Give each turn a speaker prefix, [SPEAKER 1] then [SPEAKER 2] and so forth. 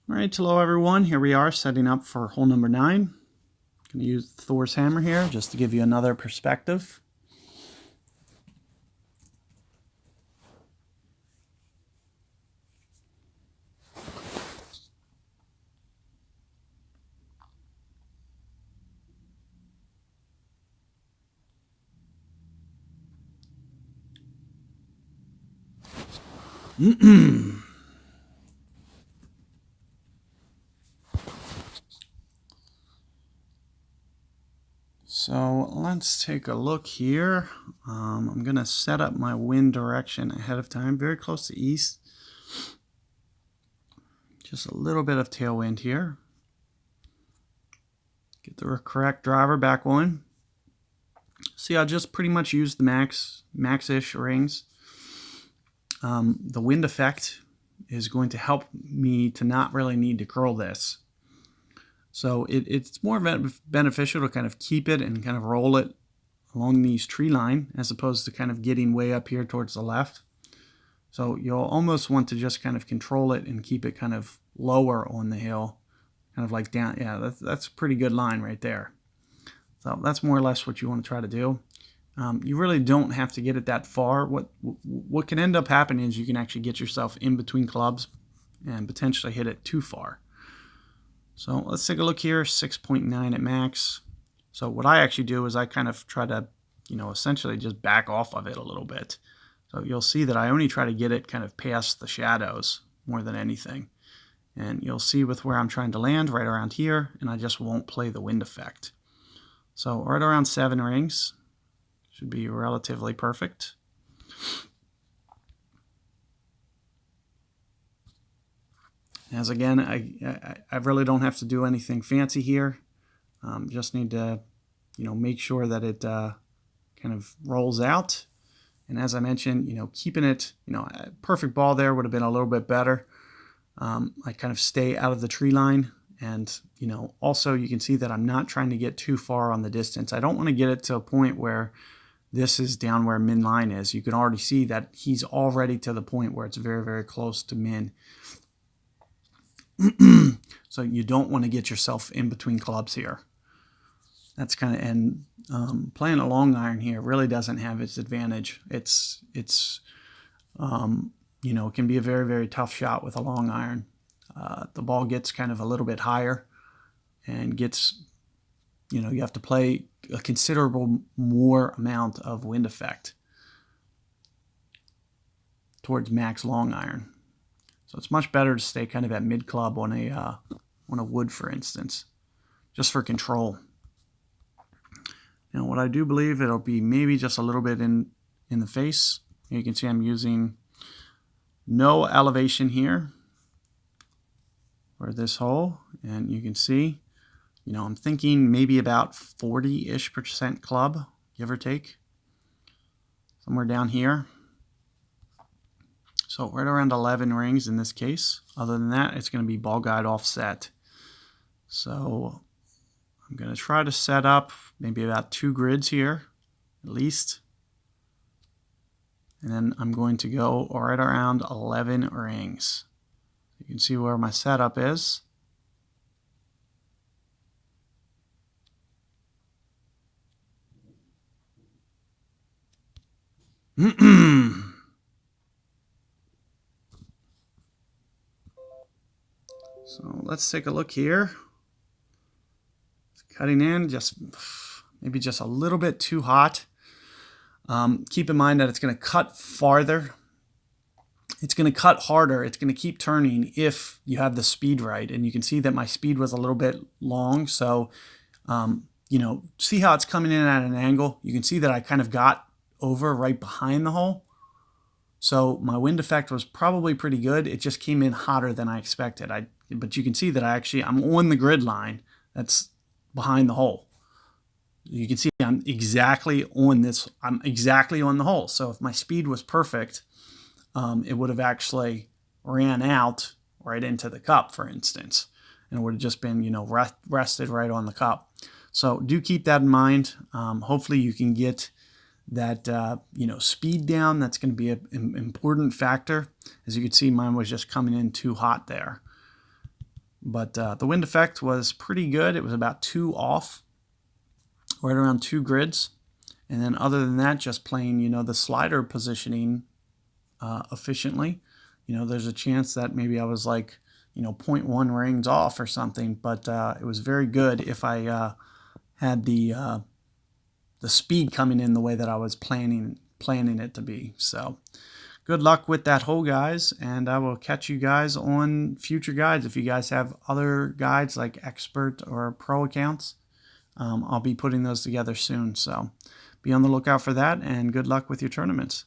[SPEAKER 1] All right, hello everyone. Here we are setting up for hole number 9. I'm going to use Thor's hammer here just to give you another perspective. So let's take a look here. I'm going to set up my wind direction ahead of time, very close to east. Just a little bit of tailwind here. Get the correct driver back on. See, I just pretty much use the max-ish rings. The wind effect is going to help me to not really need to curl this. So it's more beneficial to kind of keep it and kind of roll it along these tree line as opposed to kind of getting way up here towards the left. So you'll almost want to just kind of control it and keep it kind of lower on the hill, kind of like down. Yeah, that's a pretty good line right there. So that's more or less what you want to try to do. You really don't have to get it that far. What can end up happening is you can actually get yourself in between clubs and potentially hit it too far. So let's take a look here, 6.9 at max. So what I actually do is I kind of try to, essentially just back off of it a little bit. So you'll see that I only try to get it kind of past the shadows more than anything. And you'll see with where I'm trying to land right around here, and I just won't play the wind effect. So right around 7 rings should be relatively perfect. As again, I really don't have to do anything fancy here. Just need to, make sure that it kind of rolls out. And as I mentioned, keeping it, a perfect ball there would have been a little bit better. I kind of stay out of the tree line. And, also you can see that I'm not trying to get too far on the distance. I don't want to get it to a point where this is down where min line is. You can already see that he's already to the point where it's very, very close to min. So you don't want to get yourself in between clubs here. That's kind of, and playing a long iron here really doesn't have its advantage. It's it can be a very, very tough shot with a long iron. The ball gets kind of a little bit higher and gets, you have to play a considerable more amount of wind effect towards max long iron. So it's much better to stay kind of at mid club on a wood, for instance, just for control. What I do believe it'll be maybe just a little bit in the face. You can see I'm using no elevation here for this hole, and you can see, I'm thinking maybe about 40-ish% club, give or take, somewhere down here. So right around 11 rings in this case. Other than that, it's going to be ball guide offset. So I'm going to try to set up maybe about 2 grids here, at least. And then I'm going to go right around 11 rings. You can see where my setup is. So let's take a look here. It's cutting in, maybe just a little bit too hot. Keep in mind that it's going to cut farther. It's going to cut harder. It's going to keep turning if you have the speed right. And you can see that my speed was a little bit long. So, see how it's coming in at an angle? You can see that I kind of got over right behind the hole. So my wind effect was probably pretty good. It just came in hotter than I expected. But you can see that I'm on the grid line that's behind the hole. You can see I'm exactly on the hole. So if my speed was perfect, it would have actually ran out right into the cup, for instance, and it would have just been, rested right on the cup. So do keep that in mind. Hopefully you can get that, speed down. That's going to be an important factor. As you can see, mine was just coming in too hot there. But the wind effect was pretty good. It was about 2 off, right around 2 grids. And then other than that, just playing, the slider positioning efficiently. There's a chance that maybe I was like, 0.1 rings off or something, but it was very good if I had the speed coming in the way that I was planning it to be. So good luck with that hole, guys, and I will catch you guys on future guides. If you guys have other guides like expert or pro accounts, I'll be putting those together soon. So be on the lookout for that, and good luck with your tournaments.